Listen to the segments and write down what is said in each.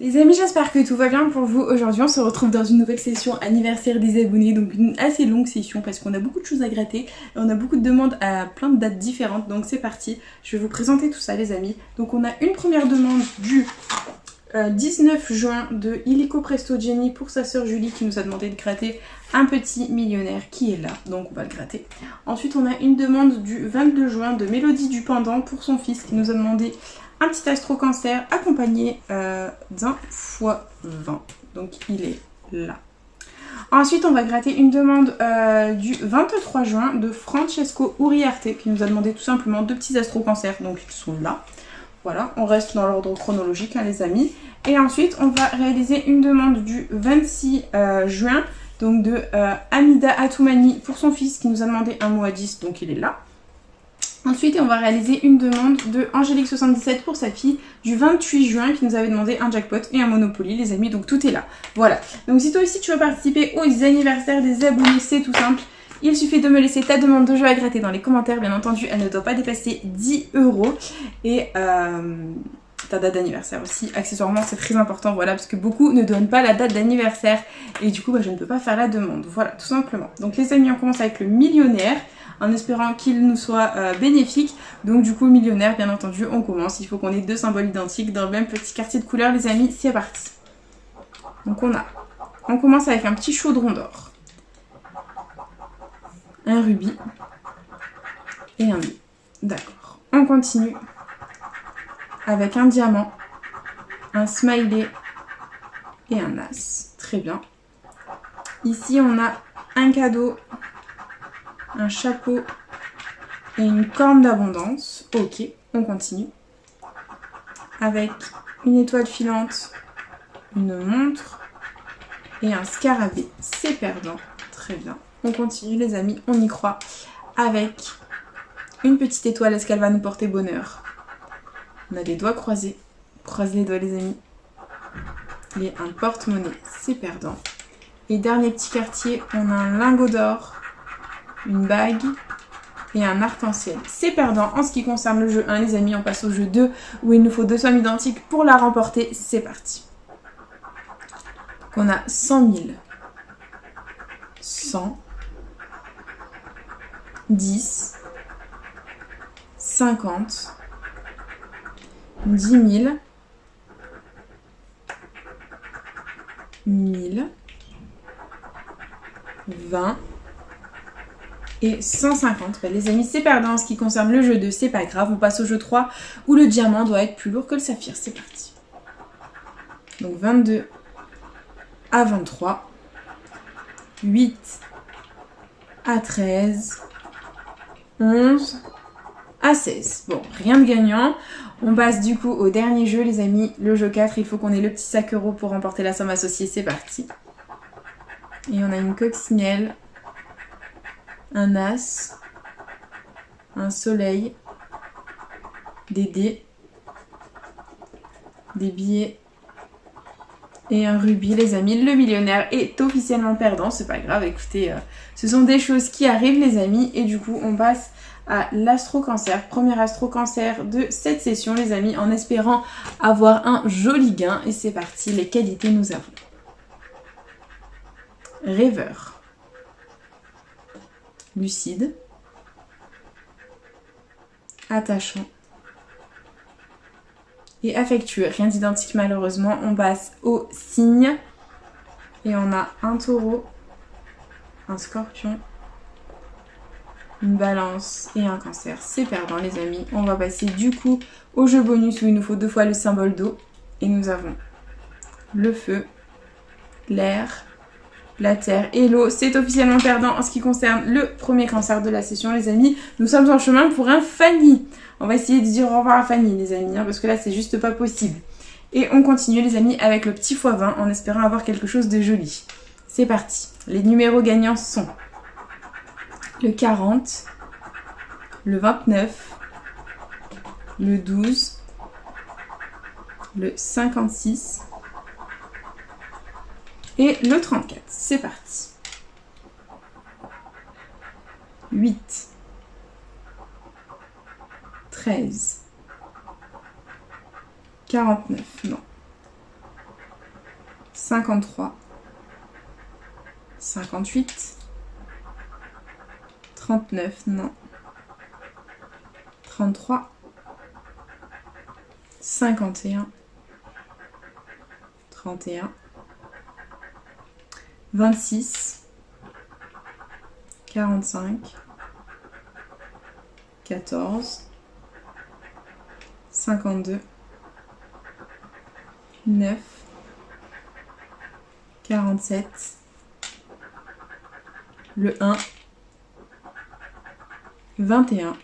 Les amis, j'espère que tout va bien pour vous. Aujourd'hui, on se retrouve dans une nouvelle session anniversaire des abonnés, donc une assez longue session parce qu'on a beaucoup de choses à gratter et on a beaucoup de demandes à plein de dates différentes. Donc c'est parti, je vais vous présenter tout ça les amis. Donc on a une première demande du 19 juin de Illico Presto Jenny pour sa sœur Julie qui nous a demandé de gratter un petit millionnaire qui est là, donc on va le gratter. Ensuite on a une demande du 22 juin de Mélodie du Pendant pour son fils qui nous a demandé un petit astro cancer accompagné d'un x20, donc il est là. Ensuite on va gratter une demande du 23 juin de Francesco Uriarte qui nous a demandé tout simplement deux petits astro cancers, donc ils sont là. Voilà, on reste dans l'ordre chronologique hein, les amis. Et ensuite on va réaliser une demande du 26 juin donc de Amida Atoumani pour son fils qui nous a demandé un mot à 10, donc il est là. Ensuite, on va réaliser une demande de Angélique77 pour sa fille du 28 juin qui nous avait demandé un jackpot et un Monopoly, les amis, donc tout est là. Voilà, donc si toi aussi tu veux participer aux anniversaires des abonnés, c'est tout simple. Il suffit de me laisser ta demande de jeu à gratter dans les commentaires, bien entendu, elle ne doit pas dépasser 10 € et ta date d'anniversaire aussi, accessoirement c'est très important, voilà, parce que beaucoup ne donnent pas la date d'anniversaire et du coup bah, je ne peux pas faire la demande, voilà, tout simplement. Donc les amis, on commence avec le millionnaire, en espérant qu'il nous soit bénéfique. Donc du coup millionnaire, bien entendu, on commence. Il faut qu'on ait deux symboles identiques dans le même petit quartier de couleur, les amis. C'est parti. Donc on commence avec un petit chaudron d'or, un rubis et un nœud. D'accord. On continue avec un diamant, un smiley et un as. Très bien. Ici on a un cadeau, un chapeau et une corne d'abondance. Ok, on continue. Avec une étoile filante, une montre et un scarabée. C'est perdant. Très bien. On continue les amis, on y croit. Avec une petite étoile, est-ce qu'elle va nous porter bonheur? On a des doigts croisés. Croisez les doigts les amis. Et un porte-monnaie. C'est perdant. Et dernier petit quartier, on a un lingot d'or, une bague et un arc-en-ciel. C'est perdant en ce qui concerne le jeu 1 les amis. On passe au jeu 2 où il nous faut deux sommes identiques pour la remporter. C'est parti. Donc on a 100 000, 100, 10, 50, 10 000, 1000, 20 et 150. Bah, les amis, c'est perdant en ce qui concerne le jeu 2, c'est pas grave. On passe au jeu 3 où le diamant doit être plus lourd que le saphir. C'est parti. Donc 22 à 23, 8 à 13, 11 à 16. Bon, rien de gagnant. On passe du coup au dernier jeu les amis, le jeu 4. Il faut qu'on ait le petit sac euro pour remporter la somme associée. C'est parti. Et on a une coccinelle, un as, un soleil, des dés, des billets et un rubis les amis. Le millionnaire est officiellement perdant, c'est pas grave, écoutez, ce sont des choses qui arrivent les amis. Et du coup on passe à l'astro cancer, premier astro cancer de cette session les amis, en espérant avoir un joli gain. Et c'est parti, les qualités nous avons rêveur, lucide, attachant et affectueux. Rien d'identique malheureusement. On passe au signe et on a un taureau, un scorpion, une balance et un cancer. C'est perdant les amis. On va passer du coup au jeu bonus où il nous faut deux fois le symbole d'eau. Et nous avons le feu, l'air, la terre et l'eau. C'est officiellement perdant en ce qui concerne le premier cancer de la session les amis. Nous sommes en chemin pour un Fanny. On va essayer de dire au revoir à Fanny les amis hein, parce que là c'est juste pas possible. Et on continue les amis avec le petit x20 en espérant avoir quelque chose de joli. C'est parti. Les numéros gagnants sont le 40, le 29, le 12, le 56 et le 34. C'est parti. 8, 13, 49, non. 53, 58, 39, non, 33, 51, 31, 26, 45, 14, 52, 9, 47, le 1, 21,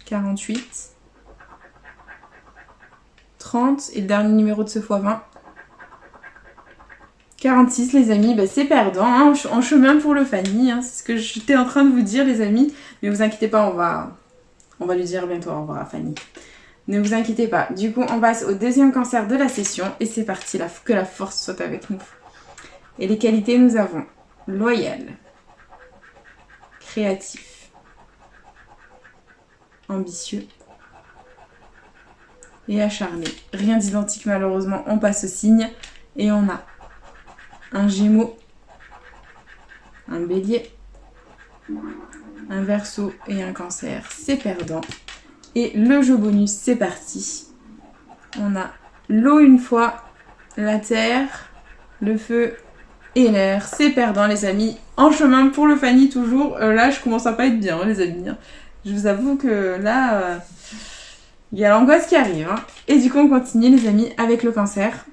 48, 30 et le dernier numéro de ce x20, 46 les amis, bah, c'est perdant, hein, en chemin pour le Fanny, hein, c'est ce que j'étais en train de vous dire les amis, mais vous inquiétez pas, on va lui dire bientôt au revoir à Fanny. Ne vous inquiétez pas, du coup on passe au deuxième cancer de la session et c'est parti, que la force soit avec nous. Et les qualités nous avons loyal, créatif, ambitieux et acharné. Rien d'identique malheureusement, on passe au signe et on a un Gémeaux, un Bélier, un Verseau et un Cancer, c'est perdant. Et le jeu bonus, c'est parti. On a l'eau une fois, la terre, le feu et l'air, c'est perdant les amis. En chemin pour le Fanny toujours, là je commence à pas être bien les amis. Je vous avoue que là, il y a l'angoisse qui arrive. Hein. Et du coup on continue les amis avec le Cancer.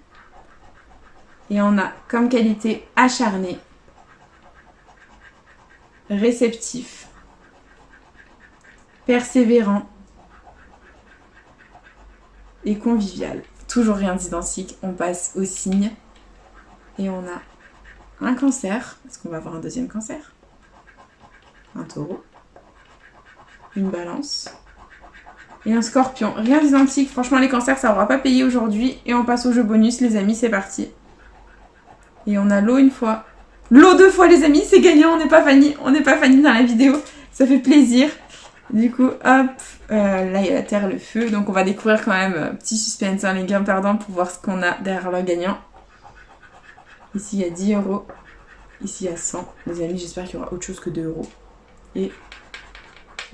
Et on a comme qualité acharné, réceptif, persévérant et convivial. Toujours rien d'identique, on passe au signe. Et on a un Cancer, est-ce qu'on va avoir un deuxième Cancer? Un Taureau, une Balance et un Scorpion. Rien d'identique, franchement les Cancers ça n'aura pas payé aujourd'hui. Et on passe au jeu bonus les amis, c'est parti. Et on a l'eau une fois. L'eau deux fois les amis, c'est gagnant, on n'est pas Fanny dans la vidéo, ça fait plaisir. Du coup, hop, là il y a la terre, le feu, donc on va découvrir quand même, petit suspense, hein, les gains perdants pour voir ce qu'on a derrière le gagnant. Ici il y a 10 euros, ici il y a 100. Les amis, j'espère qu'il y aura autre chose que 2 euros. Et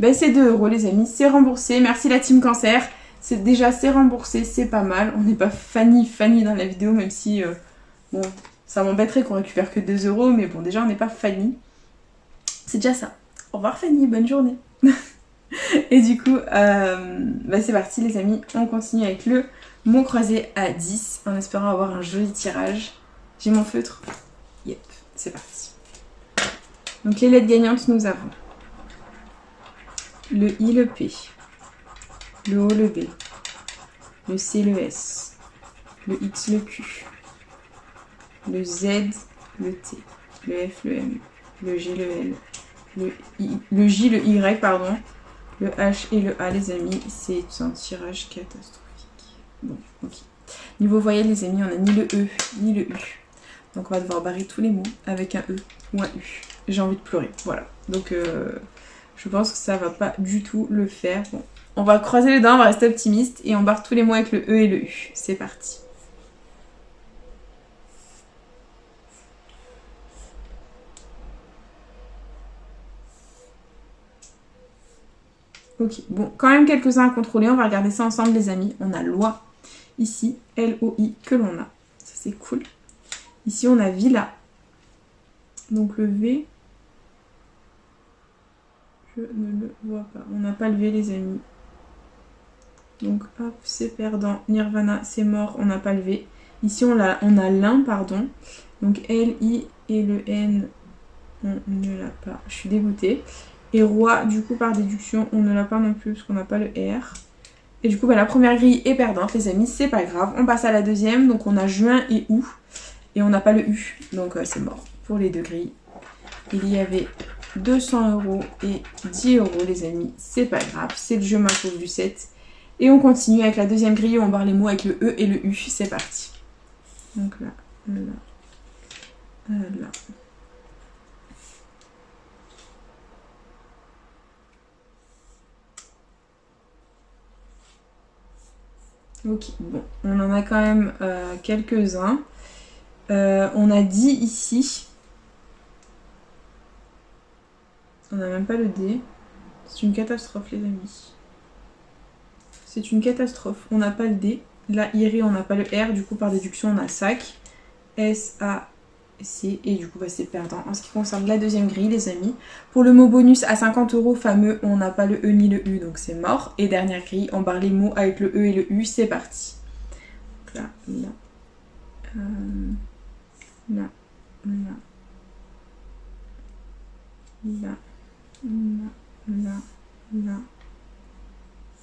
ben, c'est 2 euros les amis, c'est remboursé, merci la team Cancer. C'est remboursé, c'est pas mal. On n'est pas Fanny dans la vidéo, même si, bon, ça m'embêterait qu'on récupère que 2 euros, mais bon, déjà on n'est pas Fanny. C'est déjà ça. Au revoir Fanny, bonne journée. Et du coup, bah c'est parti les amis, on continue avec le mot croisé à 10 en espérant avoir un joli tirage. J'ai mon feutre. Yep, c'est parti. Donc les lettres gagnantes, nous avons le I, le P, le O, le B, le C, le S, le X, le Q, le Z, le T, le F, le M, le G, le L, le J, le Y, pardon, le H et le A, les amis. C'est un tirage catastrophique. Bon, ok. Niveau voyelle, les amis, on a ni le E, ni le U. Donc on va devoir barrer tous les mots avec un E ou un U. J'ai envie de pleurer, voilà. Donc je pense que ça va pas du tout le faire. Bon, on va croiser les dents, on va rester optimiste et on barre tous les mots avec le E et le U. C'est parti. Ok, bon, quand même quelques-uns à contrôler, on va regarder ça ensemble les amis. On a loi, ici, L-O-I, que l'on a. Ça c'est cool. Ici on a villa. Donc le V, je ne le vois pas. On n'a pas le V les amis. Donc hop, c'est perdant. Nirvana, c'est mort, on n'a pas le V. Ici on a l'un, pardon. Donc L-I et le N, on ne l'a pas. Je suis dégoûtée. Et roi, du coup par déduction, on ne l'a pas non plus parce qu'on n'a pas le R. Et du coup bah, la première grille est perdante les amis, c'est pas grave. On passe à la deuxième, donc on a juin et août. Et on n'a pas le U, donc c'est mort pour les deux grilles. Il y avait 200 euros et 10 euros les amis, c'est pas grave, c'est le jeu ma pauvre du 7. Et on continue avec la deuxième grille où on barre les mots avec le E et le U, c'est parti. Donc là, là. Ok, bon, on en a quand même quelques-uns. On a 10 ici. On n'a même pas le D. C'est une catastrophe, les amis. C'est une catastrophe. On n'a pas le D. Là, IRE, on n'a pas le R. Du coup, par déduction, on a SAC. S, A, C. Et du coup, bah, c'est perdant. En ce qui concerne la deuxième grille, les amis. Pour le mot bonus à 50 € fameux, on n'a pas le E ni le U. Donc, c'est mort. Et dernière grille, on barre les mots avec le E et le U. C'est parti. Là, là. Là, là. Là. Là, là,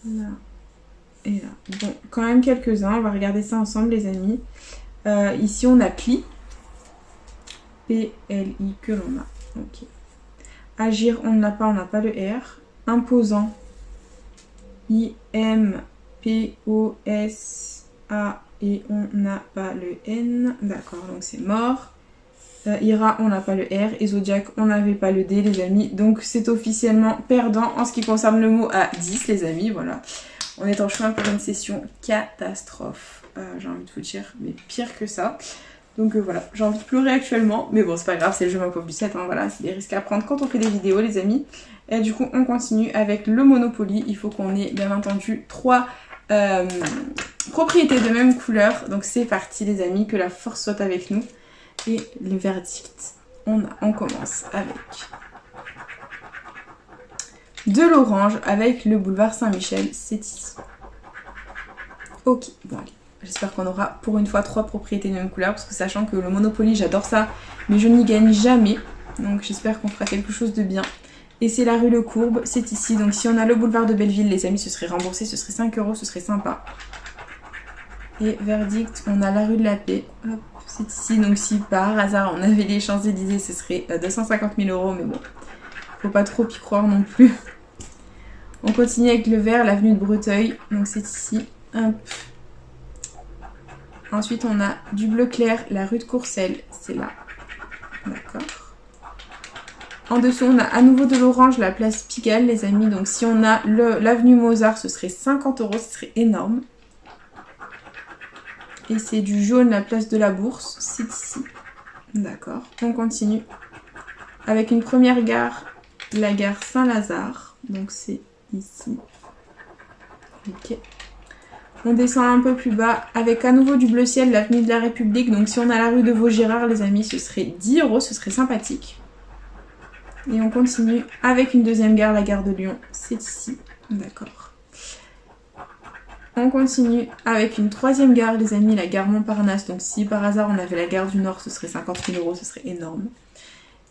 là et là. Bon, quand même quelques-uns. On va regarder ça ensemble, les amis. Ici, on a pli. P-L-I que l'on a. Ok. Agir, on ne l'a pas, on n'a pas le R. Imposant. I-M-P-O-S-A et on n'a pas le N. D'accord, donc c'est mort. Ira, on n'a pas le R. Et Zodiac, on n'avait pas le D, les amis. Donc c'est officiellement perdant en ce qui concerne le mot à 10, les amis. Voilà. On est en chemin pour une session catastrophe. J'ai envie de vous dire, mais pire que ça. Donc voilà, j'ai envie de pleurer actuellement. Mais bon, c'est pas grave, c'est le jeu ma pauvre Lucette. Hein, voilà, c'est des risques à prendre quand on fait des vidéos, les amis. Et du coup, on continue avec le Monopoly. Il faut qu'on ait, bien entendu, 3 propriétés de même couleur. Donc c'est parti, les amis. Que la force soit avec nous. Et le verdict, on commence avec de l'orange avec le boulevard Saint-Michel, c'est ici. Ok, bon allez, j'espère qu'on aura pour une fois 3 propriétés de même couleur, parce que sachant que le Monopoly, j'adore ça, mais je n'y gagne jamais, donc j'espère qu'on fera quelque chose de bien. Et c'est la rue Le Courbe, c'est ici, donc si on a le boulevard de Belleville, les amis, ce serait remboursé, ce serait 5 €, ce serait sympa. Et verdict, on a la rue de la Paix, hop, c'est ici, donc si par hasard on avait les Champs-Élysées, ce serait 250 000 €, mais bon, faut pas trop y croire non plus. On continue avec le vert, l'avenue de Breteuil, donc c'est ici, hop. Ensuite on a du bleu clair, la rue de Courcelles, c'est là, d'accord. En dessous on a à nouveau de l'orange, la place Pigalle, les amis, donc si on a l'avenue Mozart, ce serait 50 €, ce serait énorme. Et c'est du jaune, la place de la Bourse, c'est ici. D'accord, on continue avec une première gare, la gare Saint-Lazare, donc c'est ici. Ok. On descend un peu plus bas avec à nouveau du bleu ciel, l'avenue de la République. Donc si on a la rue de Vaugirard, les amis, ce serait 10 €, ce serait sympathique. Et on continue avec une deuxième gare, la gare de Lyon, c'est ici. D'accord. On continue avec une troisième gare, les amis, la gare Montparnasse. Donc si par hasard on avait la gare du Nord, ce serait 50 000 €, ce serait énorme.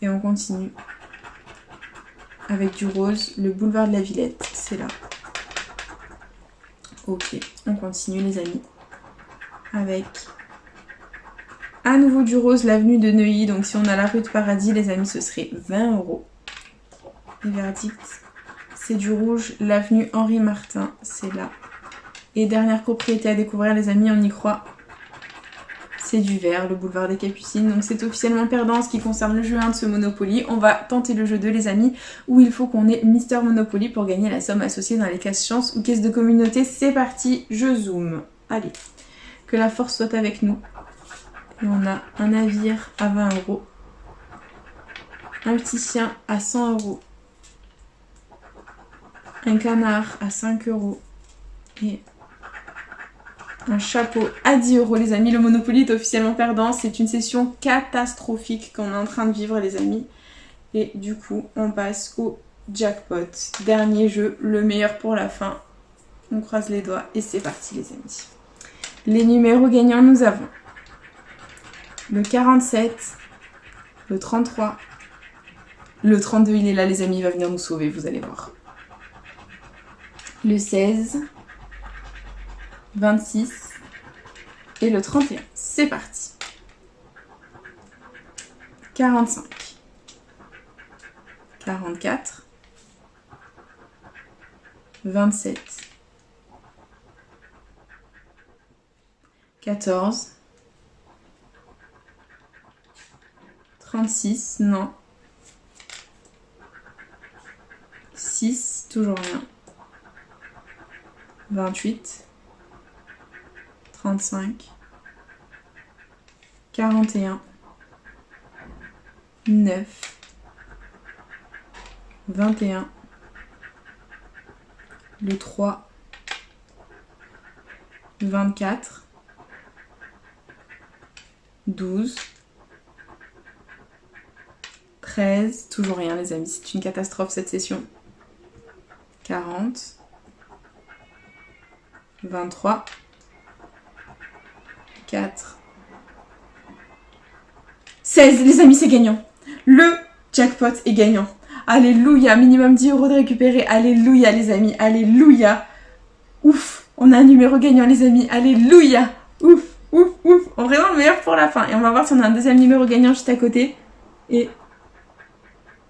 Et on continue avec du rose, le boulevard de la Villette, c'est là. Ok, on continue les amis. Avec à nouveau du rose, l'avenue de Neuilly. Donc si on a la rue de Paradis, les amis, ce serait 20 €. Et verdict, c'est du rouge, l'avenue Henri Martin, c'est là. Et dernière propriété à découvrir, les amis, on y croit. C'est du vert, le boulevard des Capucines. Donc c'est officiellement perdant en ce qui concerne le jeu 1 de ce Monopoly. On va tenter le jeu 2, les amis, où il faut qu'on ait Mister Monopoly pour gagner la somme associée dans les caisses chance ou caisses de communauté. C'est parti, je zoome. Allez, que la force soit avec nous. Et on a un navire à 20 €. Un petit chien à 100 €. Un canard à 5 €. Et un chapeau à 10 € les amis. Le Monopoly est officiellement perdant. C'est une session catastrophique qu'on est en train de vivre les amis. Et du coup on passe au jackpot. Dernier jeu, le meilleur pour la fin. On croise les doigts et c'est parti les amis. Les numéros gagnants, nous avons le 47, le 33, le 32 il est là les amis, il va venir nous sauver, vous allez voir. Le 16, 26 et le 31. C'est parti. 45, 44, 27, 14, 36, non. 6, toujours rien. 28, 35, 41, 9, 21, le 3, 24, 12, 13, toujours rien les amis, c'est une catastrophe cette session. 40, 23, 4, 16, les amis c'est gagnant. Le jackpot est gagnant. Alléluia, minimum 10 € de récupérer. Alléluia les amis, alléluia. Ouf, on a un numéro gagnant les amis, alléluia. Ouf, ouf, ouf. On présente le meilleur pour la fin. Et on va voir si on a un deuxième numéro gagnant juste à côté. Et...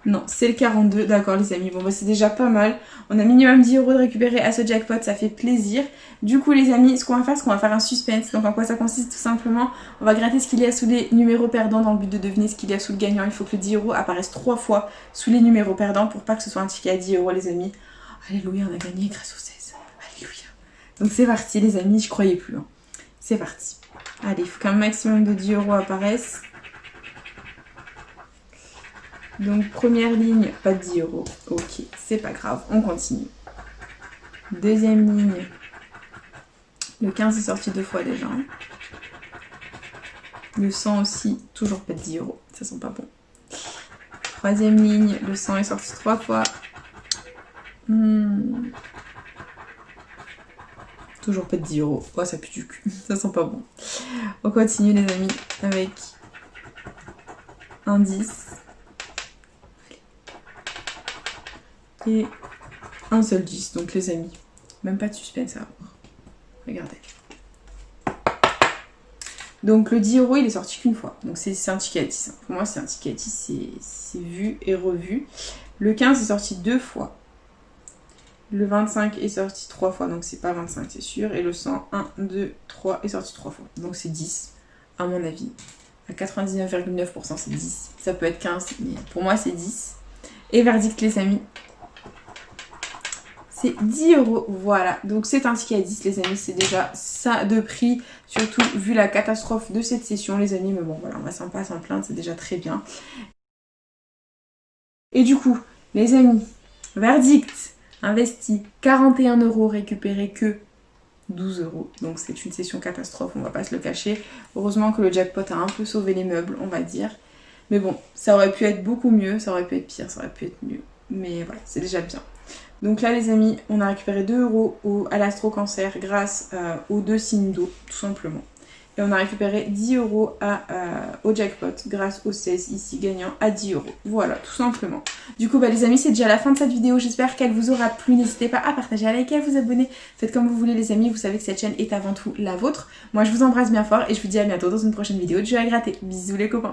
non, c'est le 42, d'accord les amis, bon bah c'est déjà pas mal. On a minimum 10 € de récupérer à ce jackpot, ça fait plaisir. Du coup les amis, ce qu'on va faire, c'est qu'on va faire un suspense. Donc en quoi ça consiste tout simplement, on va gratter ce qu'il y a sous les numéros perdants dans le but de deviner ce qu'il y a sous le gagnant. Il faut que le 10 € apparaisse 3 fois sous les numéros perdants pour pas que ce soit un ticket à 10 € les amis. Alléluia, on a gagné grâce au 16. Alléluia. Donc c'est parti les amis, je croyais plus. Hein. C'est parti. Allez, il faut qu'un maximum de 10 € apparaisse. Donc première ligne, pas de 10 €. Ok, c'est pas grave, on continue. Deuxième ligne. Le 15 est sorti 2 fois déjà. Le 100 aussi, toujours pas de 10 €. Ça sent pas bon. Troisième ligne, le 100 est sorti 3 fois. Toujours pas de 10 €. Oh, ça pue du cul. Ça sent pas bon. On continue les amis avec un 10. Et un seul 10, donc les amis, même pas de suspense à avoir. Regardez. Donc le 10 € il est sorti qu'une fois, donc c'est un ticket à 10. Pour moi c'est un ticket à 10, c'est vu et revu. Le 15 est sorti 2 fois. Le 25 est sorti 3 fois, donc c'est pas 25 c'est sûr. Et le 100, 1, 2, 3 est sorti 3 fois, donc c'est 10 à mon avis. À 99,9% c'est 10. Ça peut être 15, mais pour moi c'est 10. Et verdict les amis. C'est 10 €, voilà. Donc c'est un ticket à 10 les amis, c'est déjà ça de prix. Surtout vu la catastrophe de cette session les amis. Mais bon voilà, on va pas s'en plaindre, c'est déjà très bien. Et du coup, les amis, verdict, investi 41 €, récupéré que 12 €. Donc c'est une session catastrophe, on va pas se le cacher. Heureusement que le jackpot a un peu sauvé les meubles, on va dire. Mais bon, ça aurait pu être beaucoup mieux, ça aurait pu être pire, ça aurait pu être mieux. Mais voilà, c'est déjà bien. Donc là les amis, on a récupéré 2 € à l'astro-cancer grâce aux 2 signes d'eau, tout simplement. Et on a récupéré 10 € au jackpot grâce au 16 ici gagnant à 10 €. Voilà, tout simplement. Du coup, bah, les amis, c'est déjà la fin de cette vidéo. J'espère qu'elle vous aura plu. N'hésitez pas à partager, à liker, à vous abonner. Faites comme vous voulez les amis. Vous savez que cette chaîne est avant tout la vôtre. Moi, je vous embrasse bien fort et je vous dis à bientôt dans une prochaine vidéo de jeux à gratter. Bisous les copains.